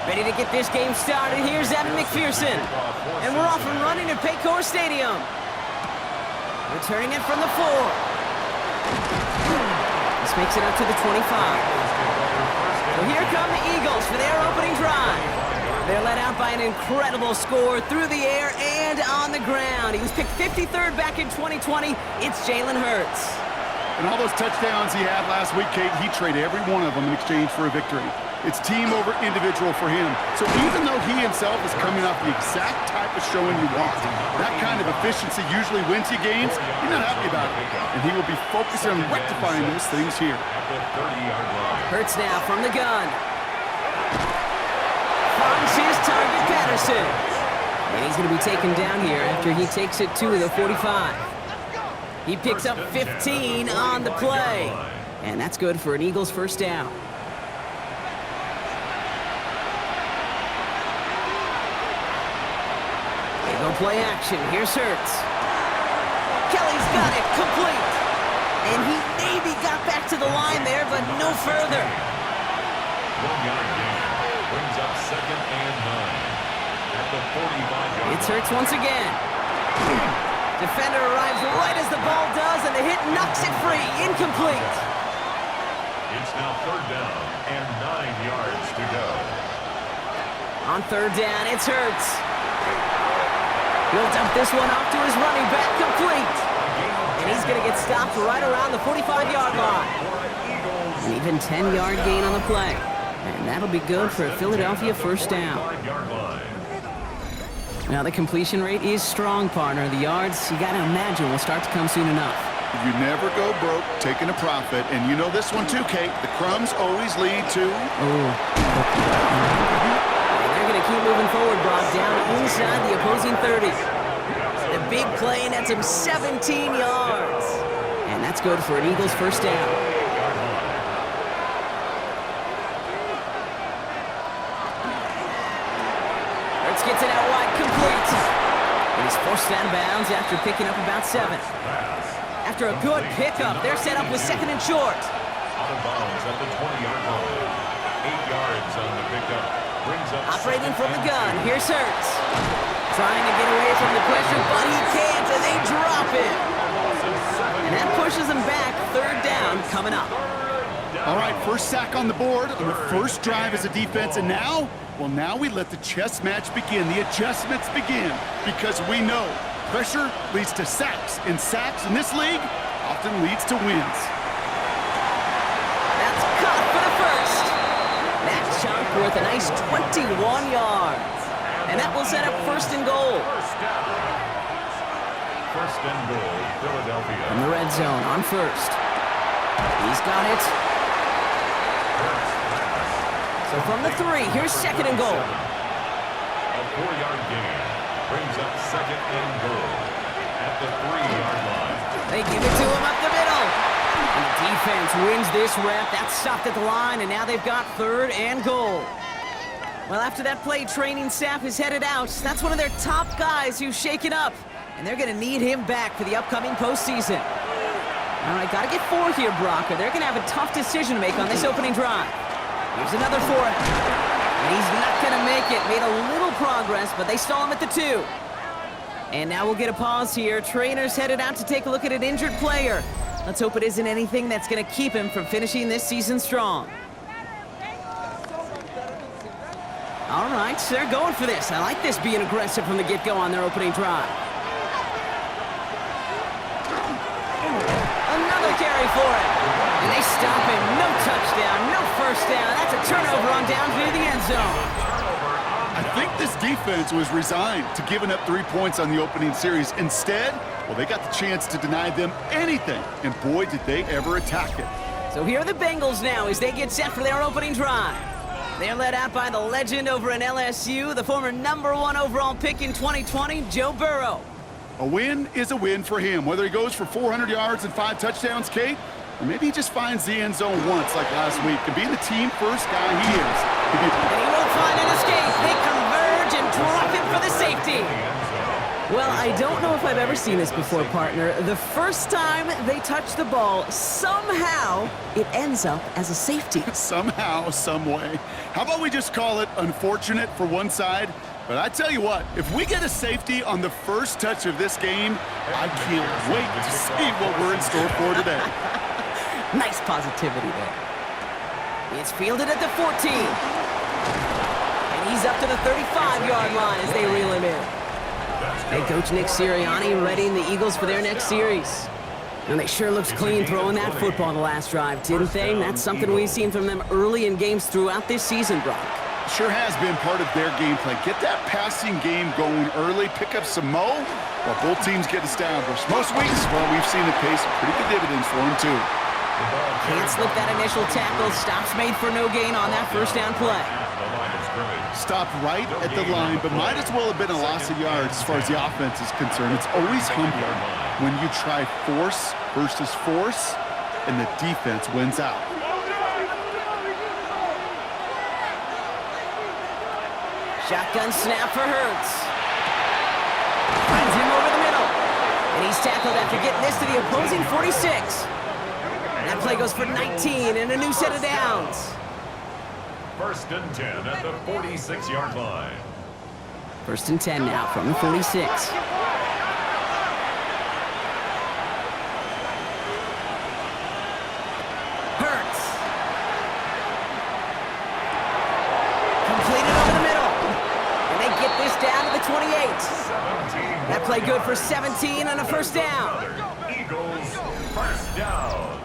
Ready to get this game started. Here's Evan McPherson. And we're off and running at Paycor Stadium. Returning it from the 4. This makes it up to the 25. So here come the Eagles for their opening drive. They're led out by an incredible score through the air and on the ground. He was picked 53rd back in 2020. It's Jalen Hurts. And all those touchdowns he had last week, Kate, he traded every one of them in exchange for a victory. It's team over individual for him. So even though he himself is coming off the exact type of showing you want, that kind of efficiency usually wins you games, you're not happy about it. And he will be focused on rectifying those things here. Hurts now from the gun. Finds his target, Patterson. And he's going to be taken down here after he takes it to the 45. He picks up 15 on the play. And that's good for an Eagles first down. They go play action. Here's Hurts. Kelly's got it complete. And he maybe got back to the line there, but no further. 1 yard gain. Brings up 2nd and 9 at the 45-yard. It's Hurts once again. Defender arrives right as the ball does, and the hit knocks it free. Incomplete. It's now 3rd down and 9 yards to go. On 3rd down, it's Hurts. He'll dump this one off to his running back, complete. And he's going to get stopped right around the 45-yard line. An even 10-yard gain on the play. And that'll be good for a Philadelphia first down. Now the completion rate is strong, partner. The yards, you got to imagine, will start to come soon enough. You never go broke taking a profit. And you know this one too, Kate. The crumbs always lead to... And they're going to keep moving forward, Brock, down inside the opposing 30. The big play nets him 17 yards. And that's good for an Eagles first down. Gets it out wide, complete. And he's forced out of bounds after picking up about 7. After a good pickup, they're set up with 2nd and short. Out of bounds at the 20-yard line. 8 yards on the pickup. Brings up operating from the gun. Here's Hurts. Trying to get away from the pressure, but he can't, and they drop it. And that pushes them back. 3rd down coming up. All right, first sack on the board on the first drive as a defense, and now... Well, now we let the chess match begin. The adjustments begin because we know pressure leads to sacks, and sacks in this league often leads to wins. That's caught for the first. That chunk worth a nice 21 yards. And that will set up 1st and goal. 1st and goal, Philadelphia. From the red zone on 1st. He's got it. So from the 3, here's 2nd and goal. A 4-yard gain brings up 2nd and goal at the 3-yard line. They give it to him up the middle. And the defense wins this rep. That's stopped at the line, and now they've got 3rd and goal. Well, after that play, training staff is headed out. That's one of their top guys who's shaken up. And they're going to need him back for the upcoming postseason. All right, got to get 4 here, Brock, or they're going to have a tough decision to make on this opening drive. Here's another for him. And he's not going to make it. Made a little progress, but they stall him at the 2. And now we'll get a pause here. Trainers headed out to take a look at an injured player. Let's hope it isn't anything that's going to keep him from finishing this season strong. All right, so they're going for this. I like this being aggressive from the get-go on their opening drive. Another carry for him. And they stop him. No touchdown, no first down. That's a turnover on down to the end zone. I think this defense was resigned to giving up 3 points on the opening series. Instead, well, they got the chance to deny them anything. And boy, did they ever attack it. So here are the Bengals now as they get set for their opening drive. They're led out by the legend over in LSU, the former #1 overall pick in 2020, Joe Burrow. A win is a win for him, whether he goes for 400 yards and 5 touchdowns, Kate, or maybe he just finds the end zone once like last week. And being the team-first guy he is. And he won't find an escape. They converge and drop him for the safety. Well, I don't know if I've ever seen this before, partner. The first time they touch the ball, somehow it ends up as a safety. Somehow, some way. How about we just call it unfortunate for one side? But I tell you what, if we get a safety on the first touch of this game, I can't wait to see what we're in store for today. Nice positivity there. It's fielded at the 14. And he's up to the 35-yard line as they reel him in. Head coach Nick Sirianni readying the Eagles for their next series. And they sure looked clean throwing that football the last drive, didn't they? That's something we've seen from them early in games throughout this season, Brock. Sure has been part of their game plan. Get that passing game going early, pick up some mo, while both teams get established. Most weeks, well, we've seen it pay some pretty good dividends for them, too. Can't slip that initial tackle. Stops made for no gain on that first down play. Stopped right at the line, but might as well have been a loss of yards as far as the offense is concerned. It's always humbling when you try force versus force, and the defense wins out. Shotgun snap for Hurts. Finds him over the middle. And he's tackled after getting this to the opposing 46. That play goes for 19 and a new set of downs. First and 10 at the 46-yard line. First and 10 now from the 46. Hurts. Completed over the middle. And they get this down to the 28. That play good for 17 and a first down. Eagles first down.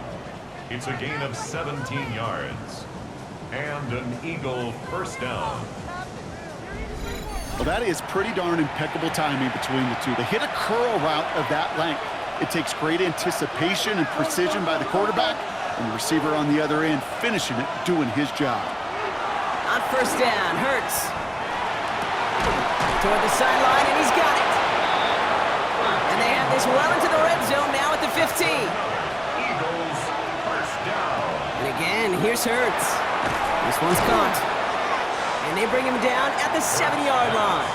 It's a gain of 17 yards. And an Eagle first down. Well, that is pretty darn impeccable timing between the two. They hit a curl route of that length. It takes great anticipation and precision by the quarterback, and the receiver on the other end finishing it, doing his job. On first down, Hurts. Toward the sideline, and he's got it. And they have this well into the red zone now at the 15. Eagles first down. And again, here's Hurts. This one's caught. And they bring him down at the 7-yard line.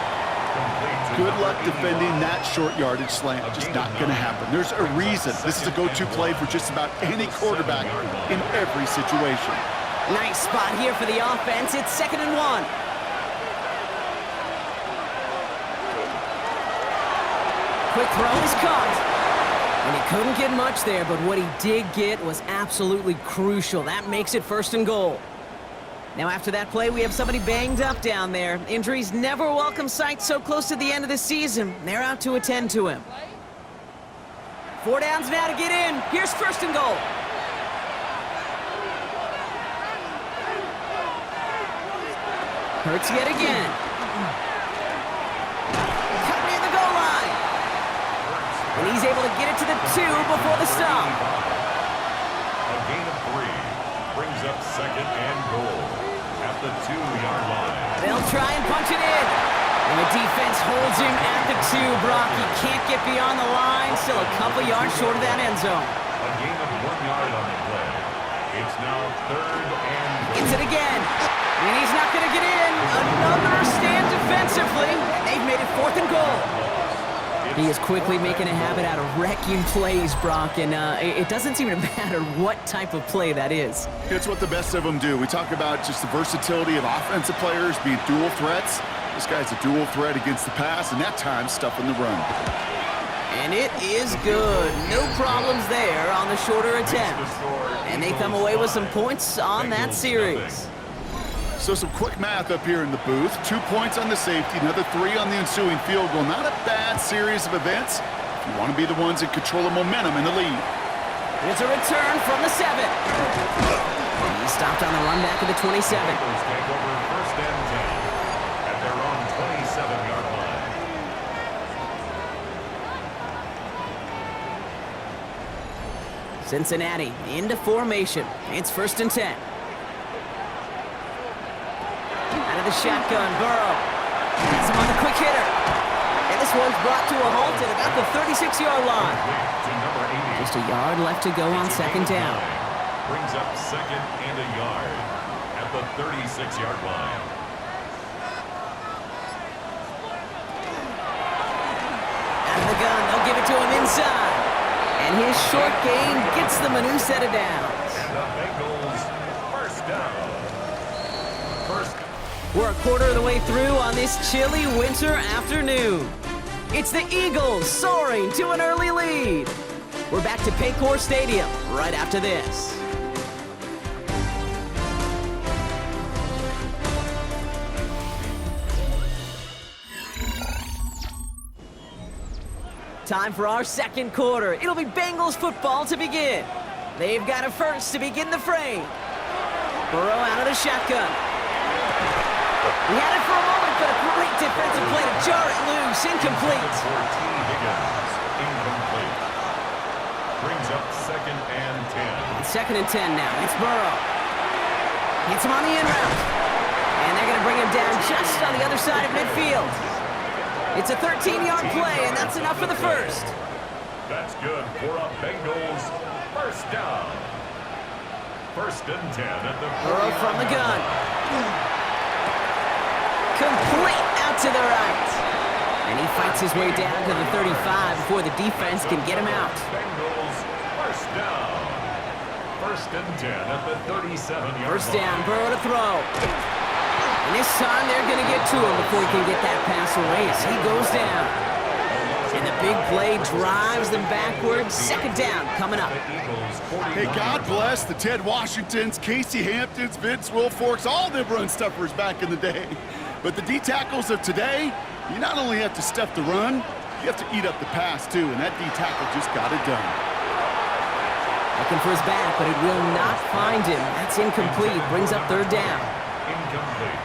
Good luck defending that short yardage slant. Just not going to happen. There's a reason. This is a go-to play for just about any quarterback in every situation. Nice spot here for the offense. It's 2nd and 1. Quick throw is caught. And he couldn't get much there, but what he did get was absolutely crucial. That makes it 1st and goal. Now after that play, we have somebody banged up down there. Injuries never a welcome sight so close to the end of the season. They're out to attend to him. 4 downs now to get in. Here's 1st and goal. Hurts yet again. Cut near the goal line. And he's able to get it to the 2 before the stop. A gain of 3 brings up 2nd and goal at the 2-yard line. They'll try and punch it in. And the defense holds him at the 2, Brock. He can't get beyond the line. Still a couple yards short of that end zone. A gain of 1 yard on the play. It's now 3rd and goal. Gets it again. And he's not going to get in. Another stand defensively. And they've made it 4th and goal. He is quickly making a habit out of wrecking plays, Brock, and it doesn't seem to matter what type of play that is. It's what the best of them do. We talk about just the versatility of offensive players being dual threats. This guy's a dual threat against the pass, and that time stuffing the run. And it is good. No problems there on the shorter attempt. And they come away with some points on that series. So some quick math up here in the booth. 2 points on the safety, another 3 on the ensuing field goal. Not a bad series of events if you want to be the ones that control the momentum in the lead. It's a return from the 7. He stopped on the run back of the 27. Take over 1st and 10 at their own 27-yard line. Cincinnati into formation. It's 1st and 10. Out of the shotgun, Burrow. Has him on the quick hitter. And this one's brought to a halt at about the 36-yard line. Just a yard left to go on 2nd down. Brings up 2nd and a yard at the 36-yard line. gun. They'll give it to him inside. And his short gain gets them a new set of downs. And the Bengals first down. We're a quarter of the way through on this chilly winter afternoon. It's the Eagles soaring to an early lead. We're back to Paycor Stadium right after this. Time for our second quarter. It'll be Bengals football to begin. They've got a first to begin the frame. Burrow out of the shotgun. He had it for a moment, but a great defensive play to jar it loose. Incomplete. Higgins, incomplete. Brings up 2nd and 10. It's 2nd and 10 now. It's Burrow. Hits him on the in route. And they're going to bring him down just on the other side of midfield. It's a 13-yard play, and that's enough for the first. That's good for a Bengals first down. 1st and 10 at the Burrow from the gun. Complete out to the right. And he fights his way down to the 35 before the defense can get him out. Bengals first down. 1st and 10 at the 37-yard line. First down, Burrow to throw. And this time they're going to get to him before he can get that pass away as he goes down. And the big play drives them backwards. 2nd down coming up. Hey, God bless the Ted Washingtons, Casey Hamptons, Vince Wilforks, all them run stuffers back in the day. But the D-tackles of today, you not only have to stuff the run, you have to eat up the pass too, and that D-tackle just got it done. Looking for his back, but it will not find him. That's incomplete. Brings up 3rd down. Incomplete.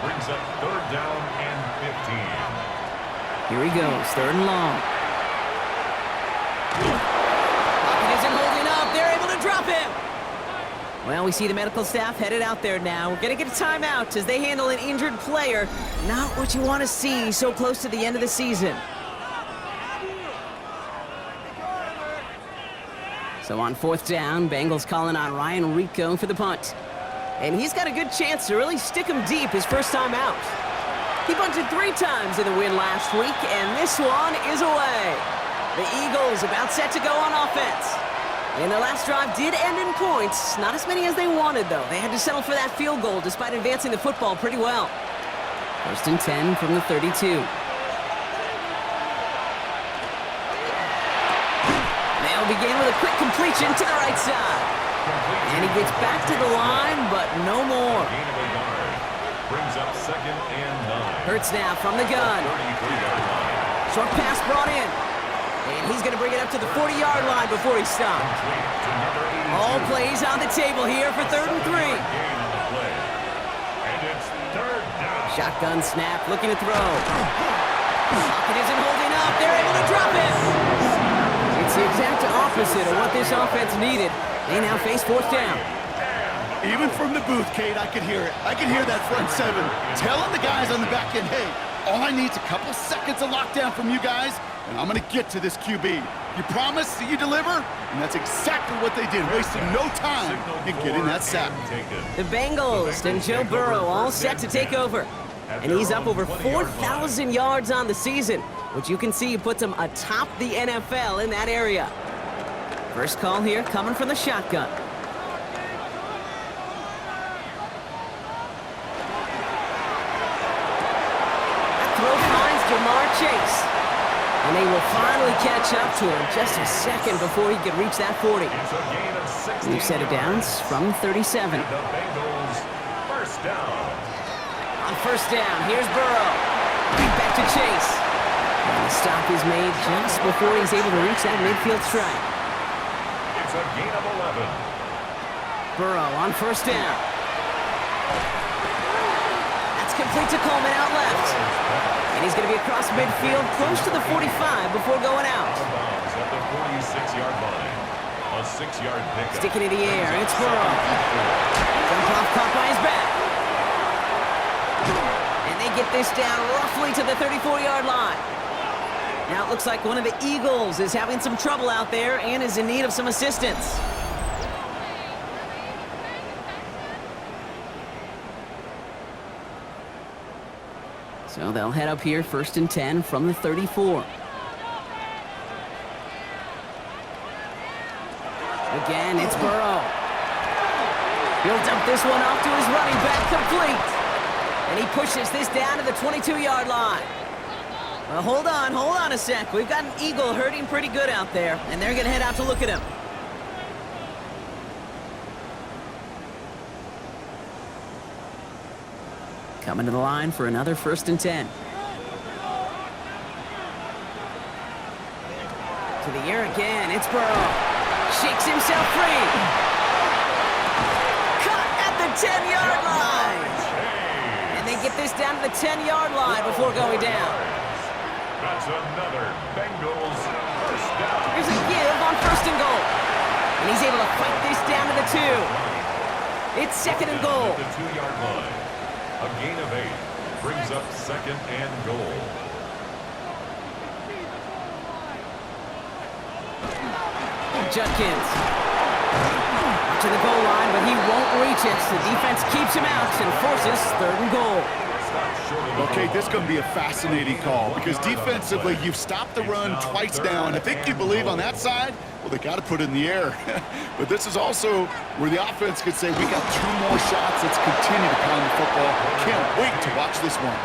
Brings up 3rd down and 15. Here he goes, 3rd and long. Pocket isn't holding up. They're able to drop him. Well, we see the medical staff headed out there now. We're going to get a timeout as they handle an injured player. Not what you want to see so close to the end of the season. So on 4th down, Bengals calling on Ryan Rico for the punt. And he's got a good chance to really stick him deep his first time out. He punted 3 times in the win last week, and this one is away. The Eagles about set to go on offense. And their last drive did end in points. Not as many as they wanted, though. They had to settle for that field goal despite advancing the football pretty well. 1st and 10 from the 32. They'll begin with a quick completion to the right side. And he gets back to the line, but no more. Gain of a yard. Brings up 2nd and 9. Hurts now from the gun. 33-yard line. Short pass brought in. And he's going to bring it up to the 40-yard line before he stops. Complete to number 82. All plays on the table here for 3rd and 3. Gain on the play. And it's 3rd down. Shotgun snap, looking to throw. Pocket isn't holding up. They're able to drop it. It's the exact opposite of what this offense needed. They now face 4th down. Even from the booth, Kate, I could hear it. I could hear that front 7 telling the guys on the back end, hey, all I need is a couple seconds of lockdown from you guys, and I'm going to get to this QB. You promise that you deliver? And that's exactly what they did, wasting no time in getting that sack. The Bengals and Joe Burrow all set to take over. And he's up over 4,000 yards on the season, which you can see puts him atop the NFL in that area. First call here coming from the shotgun. That throw finds Jamar Chase. And they will finally catch up to him just a second before he could reach that 40. It's a gain of 60 New set of downs from 37. The Bengals first down. On 1st down, here's Burrow. Beat back to Chase. And the stop is made just before he's able to reach that midfield strike. It's a gain of 11. Burrow on 1st down. That's complete to Coleman out left. And he's going to be across midfield close to the 45 before going out. Bounds at the 46-yard line. A 6-yard pickup. Sticking in the air, it's Burrow. Jump off caught by his back. And they get this down roughly to the 34-yard line. Now it looks like one of the Eagles is having some trouble out there and is in need of some assistance. So they'll head up here 1st and 10 from the 34. Again, it's Burrow. He'll dump this one off to his running back, complete. And he pushes this down to the 22-yard line. Well, hold on a sec. We've got an Eagle hurting pretty good out there, and they're going to head out to look at him. Coming to the line for another 1st and 10. To the air again, it's Burrow. Shakes himself free. Caught at the 10-yard line. And they get this down to the 10-yard line before going down. That's another Bengals first down. Here's a give on 1st and goal. And he's able to fight this down to the 2. It's 2nd and goal. At the 2-yard line. A gain of 8 brings up 2nd and goal. Judkins to the goal line, but he won't reach it. The defense keeps him out and forces 3rd and goal. Okay, this is going to be a fascinating call because defensively, you've stopped the run twice down. I think you believe on that side, well, they got to put it in the air. But this is also where the offense could say, we got 2 more shots. Let's continue to pound the football. Can't wait to watch this one.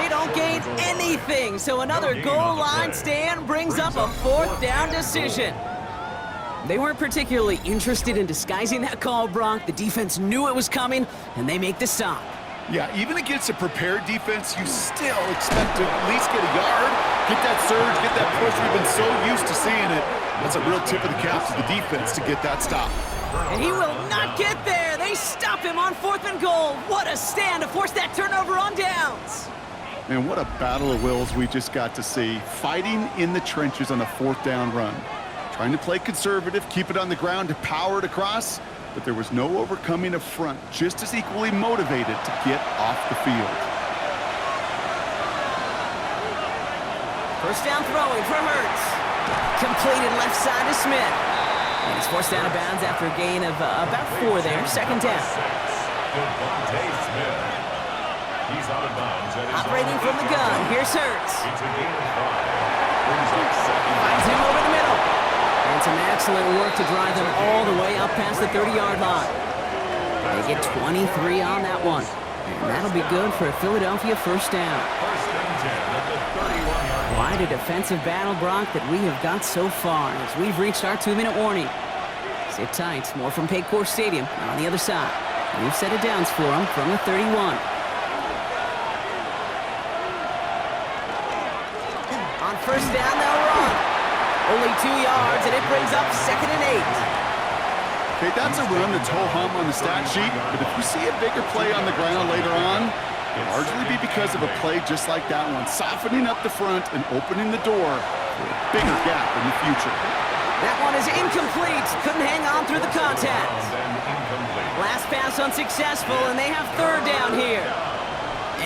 They don't gain anything, so another goal line stand brings up a 4th down decision. They weren't particularly interested in disguising that call, Brock. The defense knew it was coming, and they make the stop. Yeah, even against a prepared defense, you still expect to at least get a yard, get that surge, get that push. We've been so used to seeing it. That's a real tip of the cap to the defense to get that stop. And he will not get there. They stop him on 4th and goal. What a stand to force that turnover on downs. And what a battle of wills we just got to see. Fighting in the trenches on a 4th down run. Trying to play conservative, keep it on the ground to power it across. But there was no overcoming a front, just as equally motivated to get off the field. 1st down throwing for Hurts. Completed left side to Smith. And he's forced out of bounds after a gain of about 4 there. 2nd down. He's out of bounds. Operating from the gun. Here's Hurts. It's a gain of 5. Brings up 2nd. Finds him over the middle. And some excellent work to drive them all the way up past the 30-yard line. They get 23 on that one. And that'll be good for a Philadelphia 1st down. 1st and 10 at the 31-yard line. Quite a defensive battle, Brock, that we have got so far as we've reached our 2-minute warning. Sit tight. More from Paycor Stadium on the other side. We've set it downs for them from the 31. On 1st down, they'll run. Only 2 yards, and it brings up 2nd and 8. Okay, that's a run that's ho-hum on the stat sheet, but if you see a bigger play on the ground later on, it'll largely be because of a play just like that one, softening up the front and opening the door for a bigger gap in the future. That one is incomplete. Couldn't hang on through the contact. Last pass unsuccessful, and they have 3rd down here.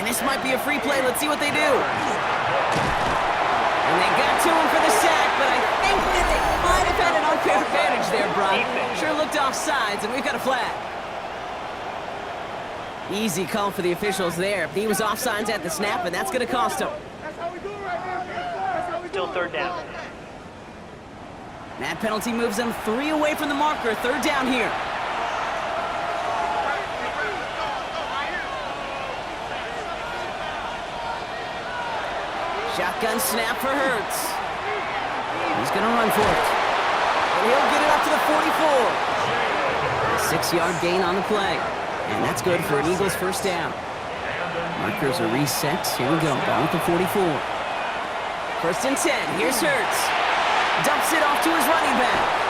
And this might be a free play. Let's see what they do. And they got to him for the sack, but I think that they might have had an unfair advantage there, Brian. Sure looked offsides, and we've got a flag. Easy call for the officials there. He was offsides at the snap, and that's going to cost him. Still 3rd down. That penalty moves them 3 away from the marker. 3rd down here. Shotgun snap for Hurts. He's going to run for it. And he'll get it up to the 44. A 6-yard gain on the play. And that's good for an Eagles 1st down. Markers are reset. Here we go. Ball at the 44. 1st and 10. Here's Hurts. Dumps it off to his running back.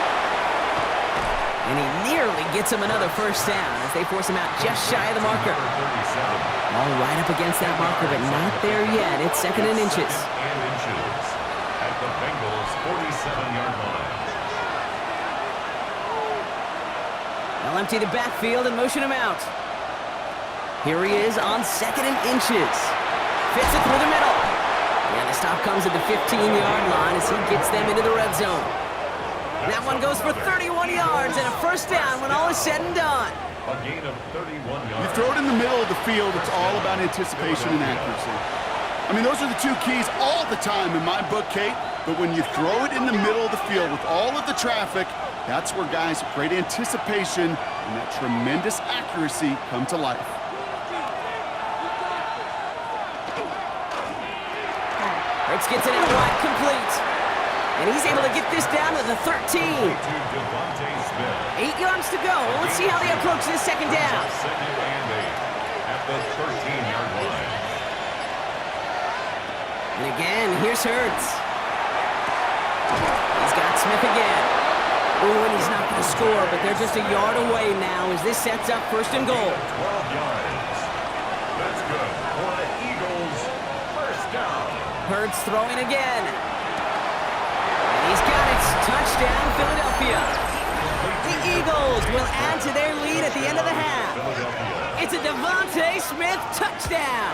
And he nearly gets him another 1st down as they force him out just shy of the marker. All right up against that marker, but not there yet. It's 2nd and inches. And inches at the Bengals 47-yard line. They'll empty the backfield and motion him out. Here he is on 2nd and inches. Fits it through the middle. And the stop comes at the 15-yard line as he gets them into the red zone. That one goes for 31 yards and a 1st down when all is said and done. A gain of 31 yards. You throw it in the middle of the field, it's all about anticipation and accuracy. I mean, those are the 2 keys all the time in my book, Kate. But when you throw it in the middle of the field with all of the traffic, That's where guys with great anticipation and that tremendous accuracy come to life. Hurts gets it out wide, complete. And he's able to get this down to the 13. 8 yards to go. Let's see how they approach this second down. Second and 8 at the 13-yard line. And again, here's Hurts. He's got Smith again. Ooh, and he's not going to score, but they're just a yard away now as this sets up first and goal. 12 yards. That's good for the Eagles. First down. Hurts throwing again. And he's got it. Touchdown, Philadelphia. The Eagles will add to their lead at the end of the half. It's a Devontae Smith touchdown.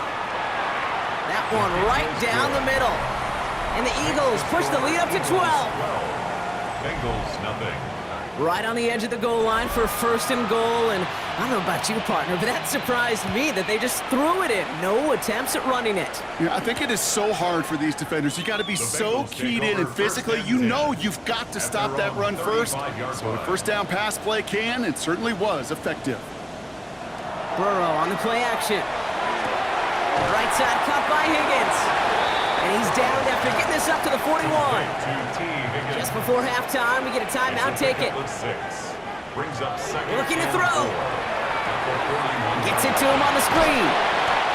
That one right down the middle. And the Eagles push the lead up to 12. Bengals, nothing. Right on the edge of the goal line for first and goal. And I don't know about you, partner, but that surprised me that they just threw it in. No attempts at running it. Yeah, I think it is so hard for these defenders. You got to be so keyed in, and physically, you know you've got to stop that run first. So a first down pass play can, and certainly was effective. Burrow on the play action. Right side cut by Higgins. And he's down after getting this up to the 41. Just before halftime, we get a timeout. Take it. Looking to throw. Gets it to him on the screen.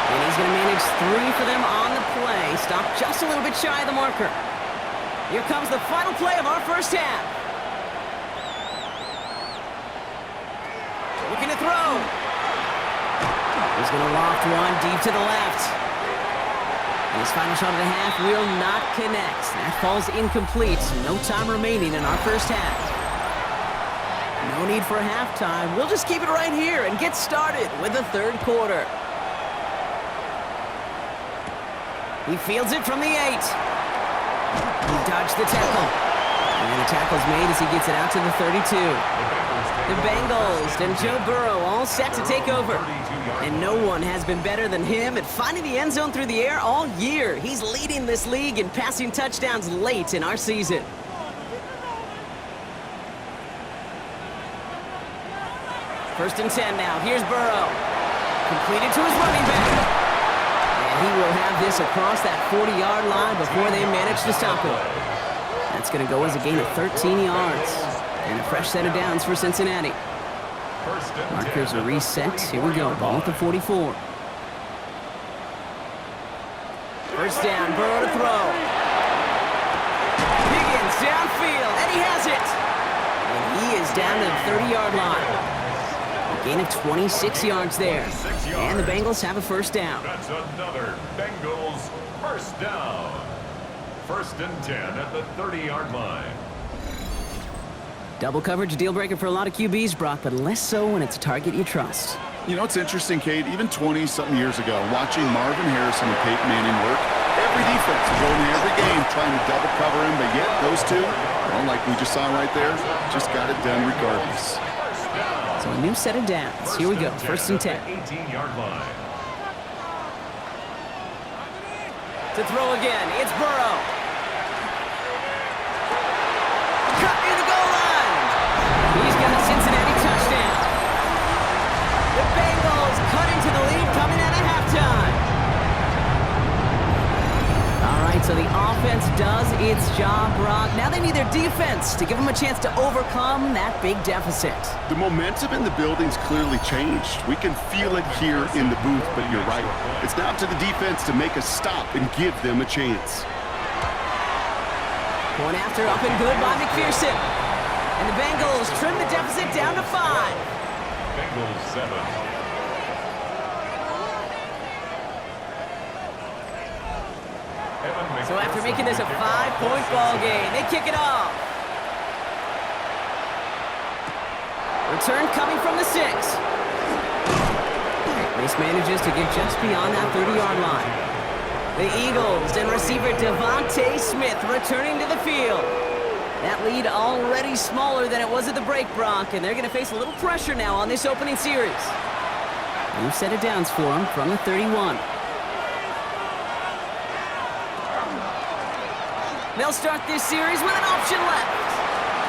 And he's going to manage 3 for them on the play. Stopped just a little bit shy of the marker. Here comes the final play of our first half. Looking to throw. He's going to loft one deep to the left. And his final shot of the half will not connect. That falls incomplete. No time remaining in our first half. No need for halftime. We'll just keep it right here and get started with the third quarter. He fields it from the 8. He dodged the tackle. And the tackle's made as he gets it out to the 32. The Bengals and Joe Burrow all set to take over. And no one has been better than him at finding the end zone through the air all year. He's leading this league in passing touchdowns late in our season. First and 10 now. Here's Burrow. Completed to his running back. And he will have this across that 40-yard line before they manage to stop him. That's going to go as a gain of 13 yards. And a fresh set of downs for Cincinnati. Markers are reset. Here we go. Ball at the 44. First down. Burrow to throw. Higgins downfield. And he has it. And he is down to the 30-yard line. A gain of 26 yards there. And the Bengals have a first down. That's another Bengals first down. First and 10 at the 30-yard line. Double coverage, a deal breaker for a lot of QBs, Brock, but less so when it's a target you trust. You know, it's interesting, Kate, even 20-something years ago, watching Marvin Harrison and Peyton Manning work, every defense would go into every game trying to double cover him, but yet those two, well, like we just saw right there, just got it done regardless. So a new set of downs. Here we go, first and 10. 18-yard line. To throw again, it's Burrow. Cut near the goal line. He's got a Cincinnati touchdown. The Bengals cut into the lead coming out of halftime. All right, so the offense does its job, Brock. Now they need their defense to give them a chance to overcome that big deficit. The momentum in the building's clearly changed. We can feel it here in the booth, but you're right. It's now up to the defense to make a stop and give them a chance. Point after up and good by McPherson. And the Bengals trim the deficit down to 5. Bengals 7. So after making this a 5-point ball game, they kick it off. Return coming from the 6. This manages to get just beyond that 30-yard line. The Eagles and receiver Devontae Smith returning to the field. That lead already smaller than it was at the break, Brock, and they're going to face a little pressure now on this opening series. New set of downs for them from the 31. They'll start this series with an option left.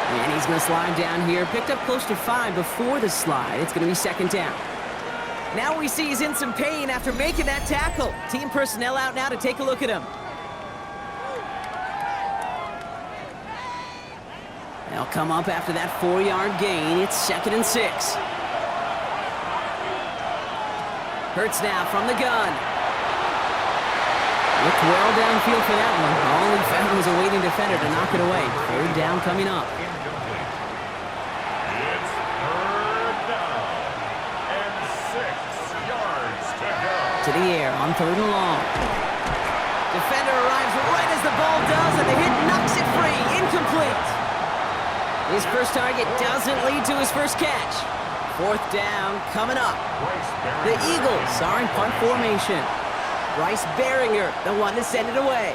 And he's going to slide down here. Picked up close to 5 before the slide. It's going to be second down. Now we see he's in some pain after making that tackle. Team personnel out now to take a look at him. They'll come up after that 4-yard gain. It's 2nd and 6. Hurts now from the gun. Looked well downfield for that one. All he found was a waiting defender to knock it away. 3rd down coming up. It's 3rd down and 6 yards to go. To the air on 3rd and long. Defender arrives right as the ball does, and the hit knocks it free. Incomplete. His first target doesn't lead to his first catch. 4th down coming up. The Eagles are in punt formation. Bryce Behringer, the one to send it away.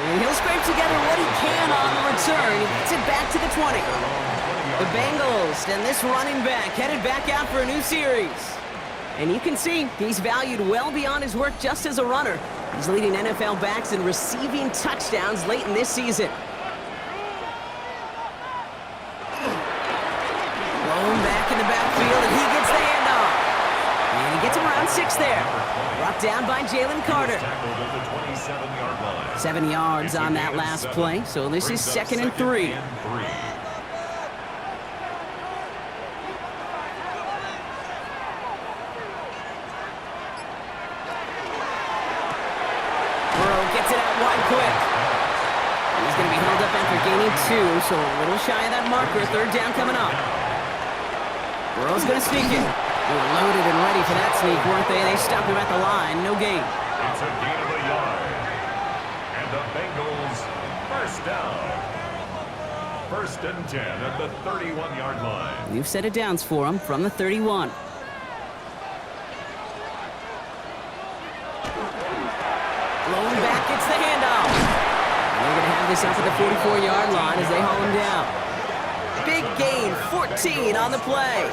And he'll scrape together what he can on the return. He gets it back to the 20. The Bengals and this running back headed back out for a new series. And you can see he's valued well beyond his work just as a runner. He's leading NFL backs in receiving touchdowns late in this season. Blown back in the backfield, and he gets the handoff. And he gets him around 6 there. Brought down by Jalen Carter. 7 yards on that last play, so this is 2nd and 3. Gaining 2, so a little shy of that marker. 3rd down coming up. Burrow's going to sneak it. They were loaded and ready for that sneak, weren't they? They stopped him at the line. No gain. It's a gain of a yard. And the Bengals first down. 1st and 10 at the 31-yard line. We've set it downs for him from the 31. Blown back, it's the handoff. They're going to have this up at the 44-yard line as they haul him down. Big gain, 14 on the play.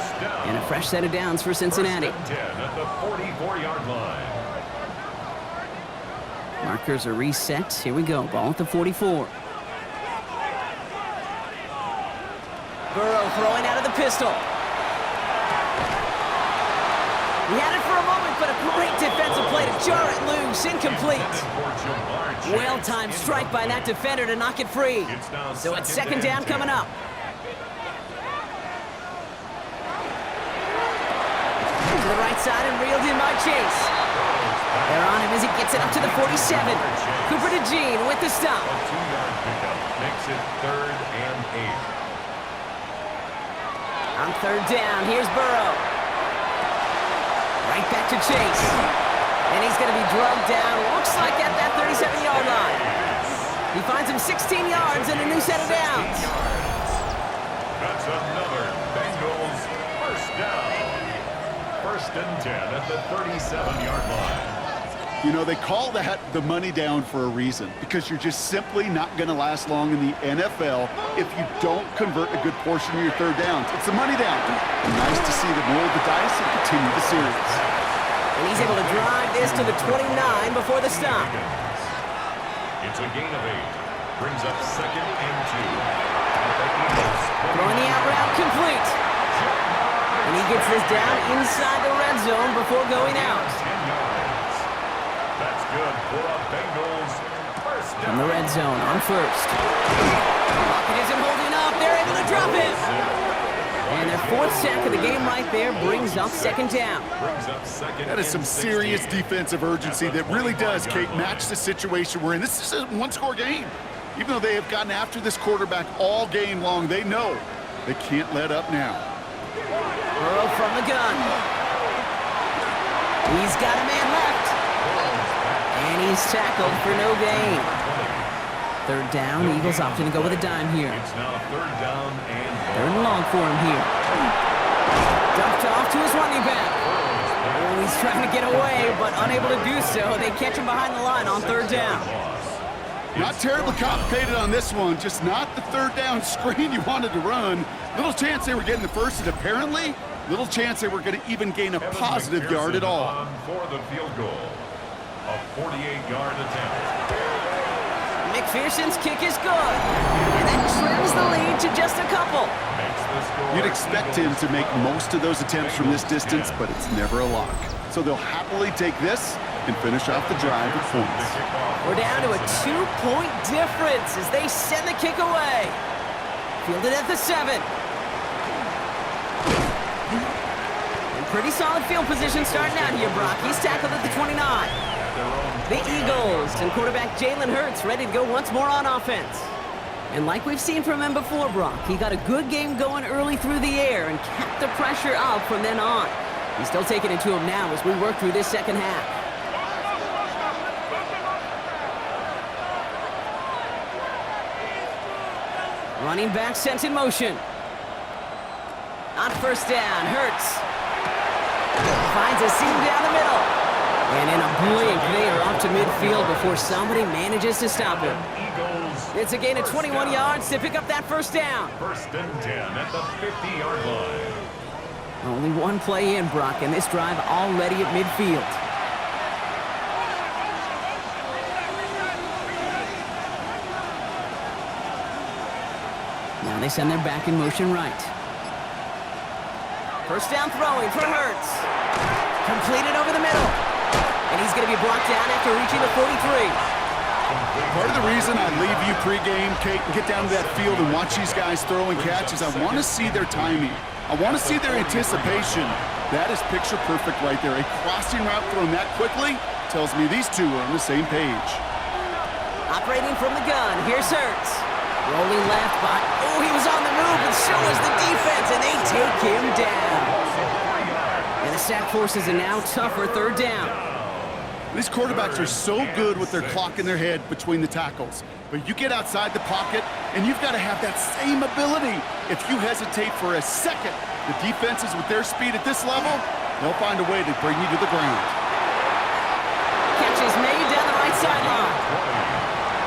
And a fresh set of downs for Cincinnati. 1st and 10 at the 44-yard line. Markers are reset. Here we go. Ball at the 44. Burrow throwing out of the pistol. He had it for a moment, but a great defensive play to jar it loose. Incomplete. Well-timed strike by that defender to knock it free. So it's 2nd down coming up. To the right side and reeled in by Chase. They're on him as he gets it up to the 47. Cooper to Jean with the stop. A 2-yard pickup makes it 3rd and 8. On 3rd down, here's Burrow. Right back to Chase. And he's going to be drugged down, looks like at that 37-yard line. He finds him 16 yards and a new set of downs. That's another Bengals first down. 1st and 10 at the 37-yard line. You know, they call that the money down for a reason, because you're just simply not going to last long in the NFL if you don't convert a good portion of your 3rd downs. It's the money down. Nice to see them roll the dice and continue the series. And he's able to drive this to the 29 before the stop. It's a gain of 8. Brings up 2nd and 2. Throwing the out route complete. And he gets this down inside the red zone before going out. 10 yards. That's good for a Bengals first down. From the red zone on 1st. Pocket isn't holding up. They're able to drop it. And their 4th sack of the game right there brings up 2nd down. That is some serious defensive urgency that really does, Kate, match the situation we're in. This is a 1-score game. Even though they have gotten after this quarterback all game long, they know they can't let up now. Burrow from the gun. He's got a man left. And he's tackled for no gain. 3rd down, Eagles opting to go with a dime here. It's now 3rd down and 3rd and long for him here. Dumped off to his running back. Oh, he's trying to get away, but unable to do so. They catch him behind the line on 3rd down. Not terribly complicated on this one, just not the 3rd down screen you wanted to run. Little chance they were getting the first, and apparently, little chance they were going to even gain a positive yard at all. For the field goal. A 48-yard attempt. McPherson's kick is good. And that trims the lead to just a couple. You'd expect him to make most of those attempts from this distance, but it's never a lock. So they'll happily take this and finish off the drive with points. We're down to a 2-point difference as they send the kick away. Fielded at the 7. And pretty solid field position starting out here, Brock. He's tackled at the 29. The Eagles and quarterback Jalen Hurts ready to go once more on offense. And like we've seen from him before, Brock, he got a good game going early through the air and kept the pressure up from then on. He's still taking it to him now as we work through this second half. Running back sent in motion. On first down, Hurts finds a seam down the middle. And in a blink, they are off to midfield before somebody manages to stop him. It's a gain of 21 yards to pick up that first down. First and 10 at the 50-yard line. Only one play in, Brock, and this drive already at midfield. Now they send their back in motion right. First down throwing for Hurts. Completed over the middle. And he's going to be brought down after reaching the 43. Part of the reason I leave you pregame, Kate, and get down to that field and watch these guys throw and catch is I want to see their timing. I want to see their anticipation. That is picture perfect right there. A crossing route thrown that quickly tells me these two are on the same page. Operating from the gun, here's Hurts. Rolling left, but he was on the move, and so was the defense, and they take him down. And the sack forces a now tougher third down. These quarterbacks are so good with their clock in their head between the tackles. But you get outside the pocket, and you've got to have that same ability. If you hesitate for a second, the defenses with their speed at this level, they'll find a way to bring you to the ground. Catch is made down the right sideline.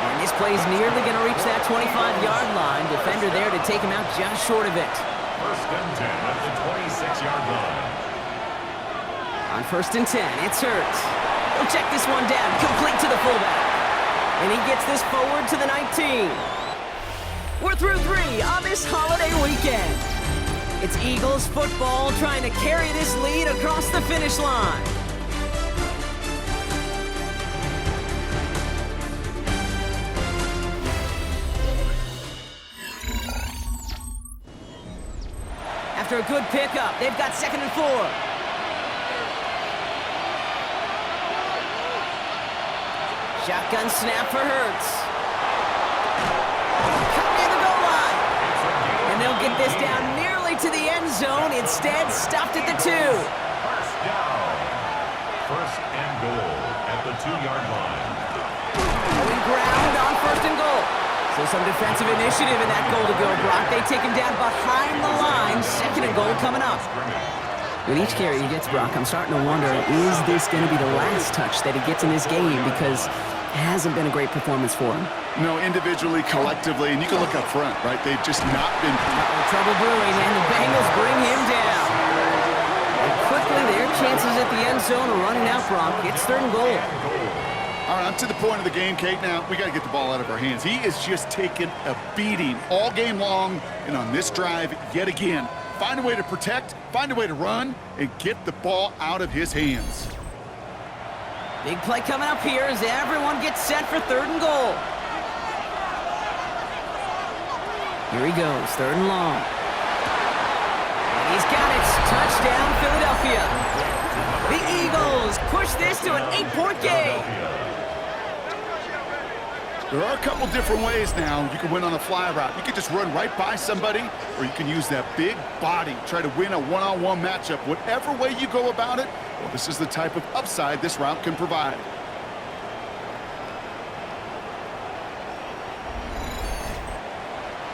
And this play's nearly going to reach that 25-yard line. Defender there to take him out just short of it. First and 10 at the 26-yard line. On first and 10, it's Hurts. He'll check this one down, complete to the fullback. And he gets this forward to the 19. We're through 3 on this holiday weekend. It's Eagles football trying to carry this lead across the finish line. After a good pickup, they've got 2nd and 4. Shotgun snap for Hurts. Cut near the goal line. And they'll get this down nearly to the end zone. Instead, stopped at the 2. First down. First and goal at the 2-yard line. Going ground on first and goal. So some defensive initiative in that goal to go, Brock. They take him down behind the line. 2nd and goal coming up. With each carry he gets, Brock, I'm starting to wonder, is this going to be the last touch that he gets in this game? Because it hasn't been a great performance for him. No, individually, collectively, and you can look up front, right? They've just not been... Trouble brewing, and the Bengals bring him down. And quickly, their chances at the end zone are running out, Brock. It's 3rd and goal. All right, I'm to the point of the game, Kate. Now, we got to get the ball out of our hands. He is just taking a beating all game long, and on this drive, yet again. Find a way to protect, find a way to run, and get the ball out of his hands. Big play coming up here as everyone gets set for 3rd and goal. Here he goes, 3rd and long. And he's got it. Touchdown, Philadelphia. The Eagles push this to an 8-point game. There are a couple different ways now you can win on a fly route. You can just run right by somebody, or you can use that big body, try to win a one-on-one matchup. Whatever way you go about it, well, this is the type of upside this route can provide.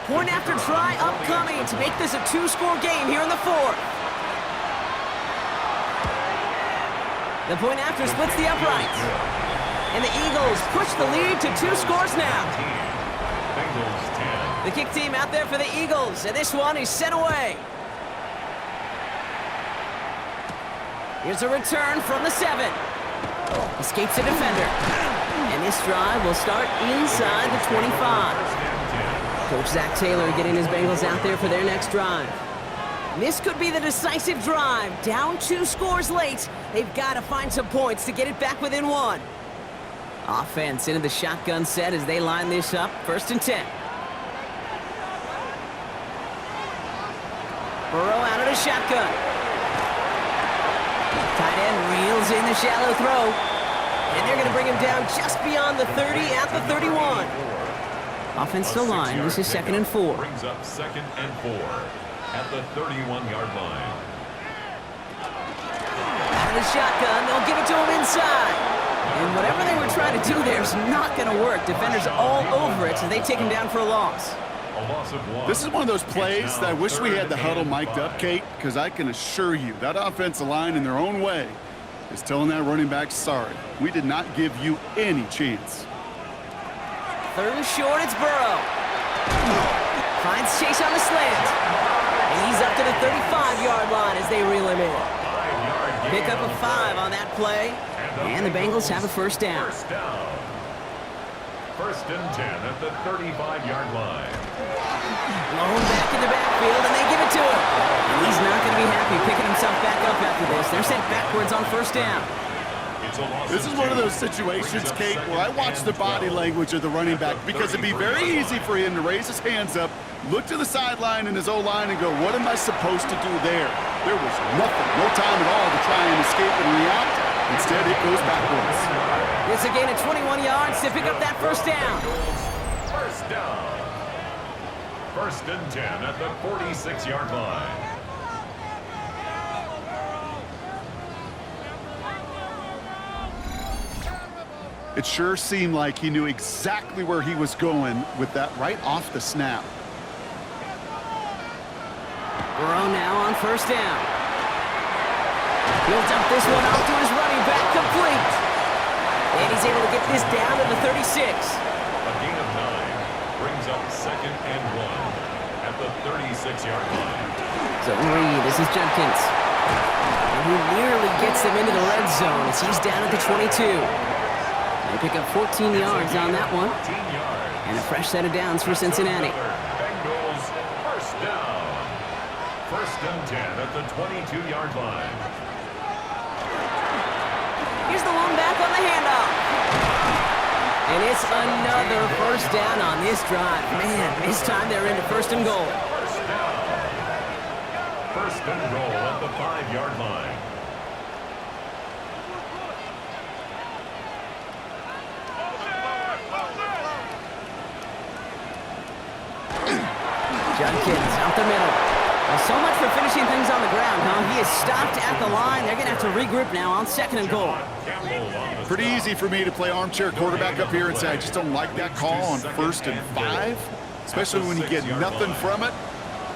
Point after try upcoming to make this a 2-score game here in the 4th. The point after splits the uprights. And the Eagles push the lead to 2 scores now. Bengals 10. The kick team out there for the Eagles, and this one is sent away. Here's a return from the 7. Escapes a defender. And this drive will start inside the 25. Coach Zach Taylor getting his Bengals out there for their next drive. This could be the decisive drive. Down 2 scores late. They've got to find some points to get it back within 1. Offense into the shotgun set as they line this up. 1st and 10. Burrow out of the shotgun. Tight end reels in the shallow throw. And they're going to bring him down just beyond the 30 at the 31. Offense to line. This is 2nd and 4. Brings up 2nd and 4 at the 31-yard line. Out of the shotgun. They'll give it to him inside. And whatever they were trying to do there is not going to work. Defenders all over it, so they take him down for a loss. This is one of those plays that I wish we had the huddle mic'd up, Kate, because I can assure you that offensive line in their own way is telling that running back, sorry, we did not give you any chance. 3rd and short, it's Burrow. Finds Chase on the slant. And he's up to the 35-yard line as they reel him in. Pick up a 5 on that play. And the Bengals have a 1st down. 1st and 10 at the 35-yard line. Blown back in the backfield, and they give it to him. And he's not going to be happy picking himself back up after this. They're sent backwards on 1st down. This is one of those situations, Kate, where I watch the body language of the running back because it'd be very easy for him to raise his hands up, look to the sideline in his O-line and go, what am I supposed to do there? There was nothing, no time at all to try and escape and react. Instead, it goes backwards. It's a gain of 21 yards to pick up that 1st down. 1st down. 1st and 10 at the 46-yard line. It sure seemed like he knew exactly where he was going with that right off the snap. Burrow now on 1st down. He'll dump this one off to his running back, complete. And he's able to get this down to the 36. A gain of 9 brings up 2nd and 1 at the 36-yard line. So Reed, this is Judkins. And he nearly gets them into the red zone as he's down at the 22. They pick up 14 yards on that one. And a fresh set of downs for Cincinnati. Bengals 1st down. 1st and 10 at the 22-yard line. Here's the one back on the handoff. And it's another 1st down on this drive. Man, this time they're into 1st and goal. 1st down. 1st and goal at the 5-yard line. Judkins out the middle. Well, so much for finishing things on the ground, huh? He is stopped at the line. They're going to have to regroup now on 2nd and goal. Pretty easy for me to play armchair quarterback up here and say I just don't like that call on 1st and 5, especially when you get nothing from it.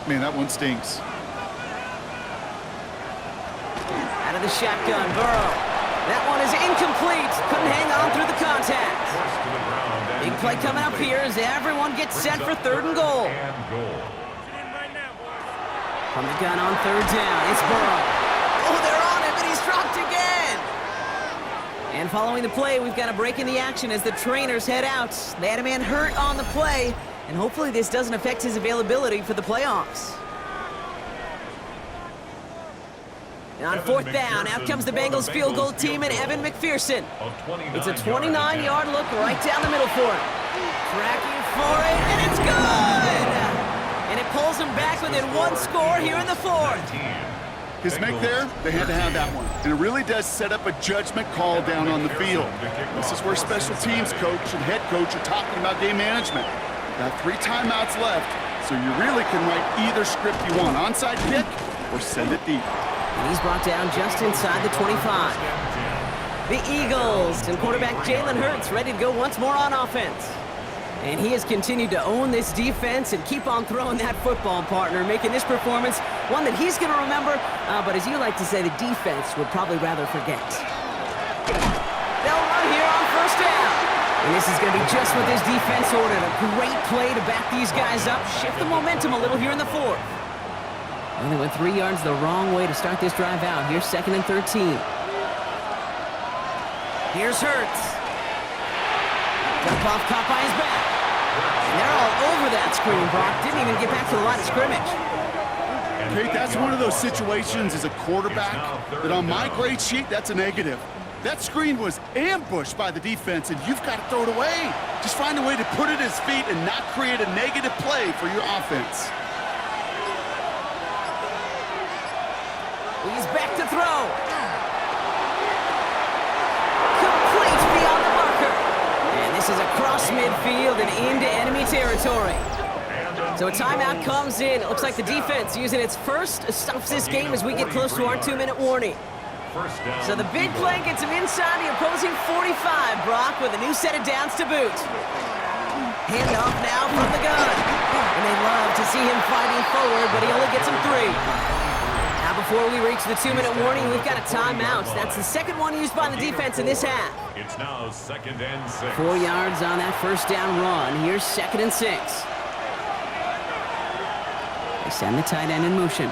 Man, that one stinks. Out of the shotgun, Burrow. That one is incomplete. Couldn't hang on through the contact. Big play coming up here as everyone gets set for 3rd and goal. From the gun on 3rd down, it's Burrow. Oh, they're on him, and he's dropped again. And following the play, we've got a break in the action as the trainers head out. They had a man hurt on the play, and hopefully this doesn't affect his availability for the playoffs. And on 4th down, out comes the Bengals field goal team and Evan McPherson. It's a 29-yard look right down the middle for him. Tracking for it, and it's good! And it pulls him back within 1 score here in the 4th. His make there, they had to have that one. And it really does set up a judgment call down on the field. This is where special teams coach and head coach are talking about game management. Got 3 timeouts left, so you really can write either script you want. Onside kick or send it deep. And he's brought down just inside the 25. The Eagles and quarterback Jalen Hurts ready to go once more on offense. And he has continued to own this defense and keep on throwing that football, partner, making this performance one that he's going to remember, but as you like to say, the defense would probably rather forget. They'll run here on 1st down. And this is going to be just what this defense ordered. A great play to back these guys up, shift the momentum a little here in the 4th. And they went 3 yards the wrong way to start this drive out. Here's 2nd and 13. Here's Hurts. Dump off caught by his back. And they're all over that screen, Brock. Didn't even get back to the line of scrimmage. Kate, that's one of those situations as a quarterback that on my grade sheet, that's a negative. That screen was ambushed by the defense, and you've got to throw it away. Just find a way to put it at his feet and not create a negative play for your offense. He's back to throw. Complete beyond the marker. And this is across midfield and into enemy territory. So a timeout comes in. It looks like the defense using its first stops this game as we get close to our 2-minute warning. So the big play gets him inside the opposing 45, Brock, with a new set of downs to boot. Handoff now from the gun. And they love to see him fighting forward, but he only gets him 3. Now before we reach the 2-minute warning, we've got a timeout. That's the second one used by the defense in this half. It's now 2nd and 6. 4 yards on that first down run. Here's 2nd and 6. They send the tight end in motion.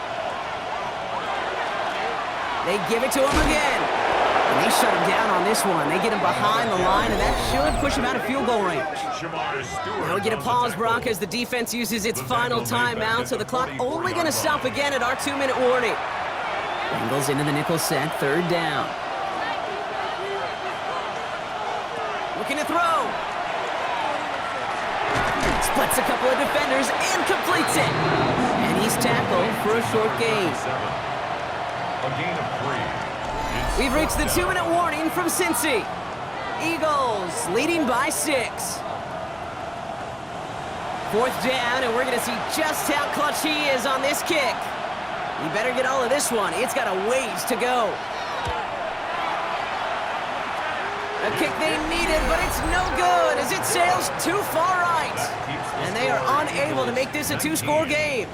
They give it to him again. And they shut him down on this one. They get him behind the line, and that should push him out of field goal range. Now we get a pause, Brock, as the defense uses its final timeout, so the clock only going to stop again at our 2-minute warning. Bengals into the nickel set, 3rd down. Looking to throw. Splits a couple of defenders and completes it. And he's tackled for a short gain. A gain of 3. We've reached the 2-minute warning from Cincy. Eagles leading by 6. 4th down, and we're going to see just how clutch he is on this kick. You better get all of this one. It's got a ways to go. A kick they needed, but it's no good as it sails too far right. And they are unable to make this a 2-score game.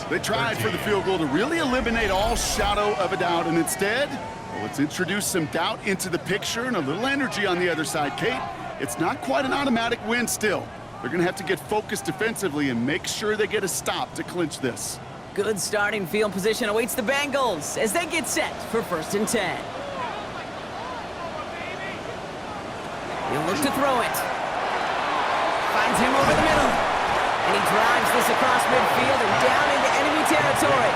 They tried for the field goal to really eliminate all shadow of a doubt, and instead, well, let's introduce some doubt into the picture and a little energy on the other side. Kate, it's not quite an automatic win still. They're going to have to get focused defensively and make sure they get a stop to clinch this. Good starting field position awaits the Bengals as they get set for 1st and 10. He'll look to throw it. Finds him over the middle. And he drives this across midfield and down into enemy territory.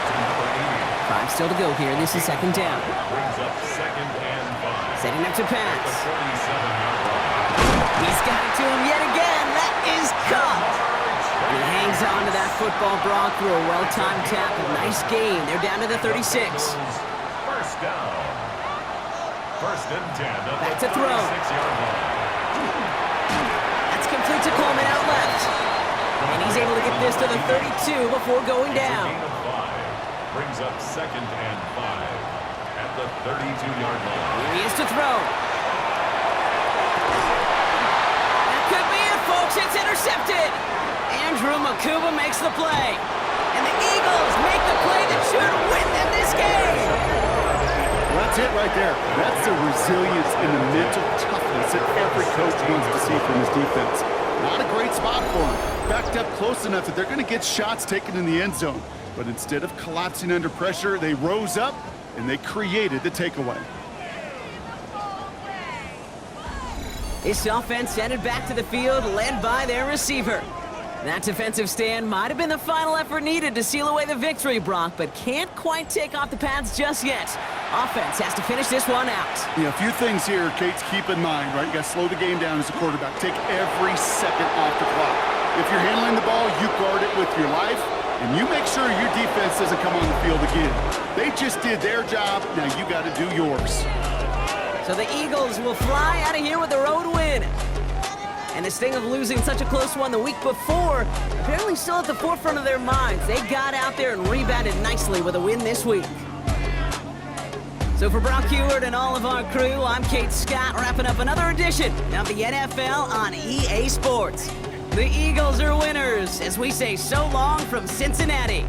5 still to go here. This is 2nd down. Brings up 2nd and 5. Setting up to pass. 47-yard line. He's got it to him yet again. That is caught. He hangs on to that football, Brock, through a well-timed tackle. Nice game. They're down to the 36. 1st down. 1st and 10. Back to throw. 36-yard line. That's complete to Coleman out left. And he's able to get this to the 32 before going down. Gain of 5. Brings up 2nd and 5 at the 32-yard line. Here he is to throw. That could be it, folks. It's intercepted. Andrew Makuba makes the play. And the Eagles make the play that should win them this game. Well, that's it right there. That's the resilience and the mental toughness that every coach wants to see from his defense. Not a great spot for him. Backed up close enough that they're going to get shots taken in the end zone. But instead of collapsing under pressure, they rose up and they created the takeaway. This offense headed back to the field, led by their receiver. That defensive stand might have been the final effort needed to seal away the victory, Brock, but can't quite take off the pads just yet. Offense has to finish this one out. Yeah, a few things here, Kate, to keep in mind, right? You got to slow the game down as a quarterback. Take every second off the clock. If you're handling the ball, you guard it with your life, and you make sure your defense doesn't come on the field again. They just did their job. Now you got to do yours. So the Eagles will fly out of here with a road win. And this thing of losing such a close one the week before, apparently still at the forefront of their minds. They got out there and rebounded nicely with a win this week. So for Brock Heward and all of our crew, I'm Kate Scott, wrapping up another edition of the NFL on EA Sports. The Eagles are winners as we say so long from Cincinnati.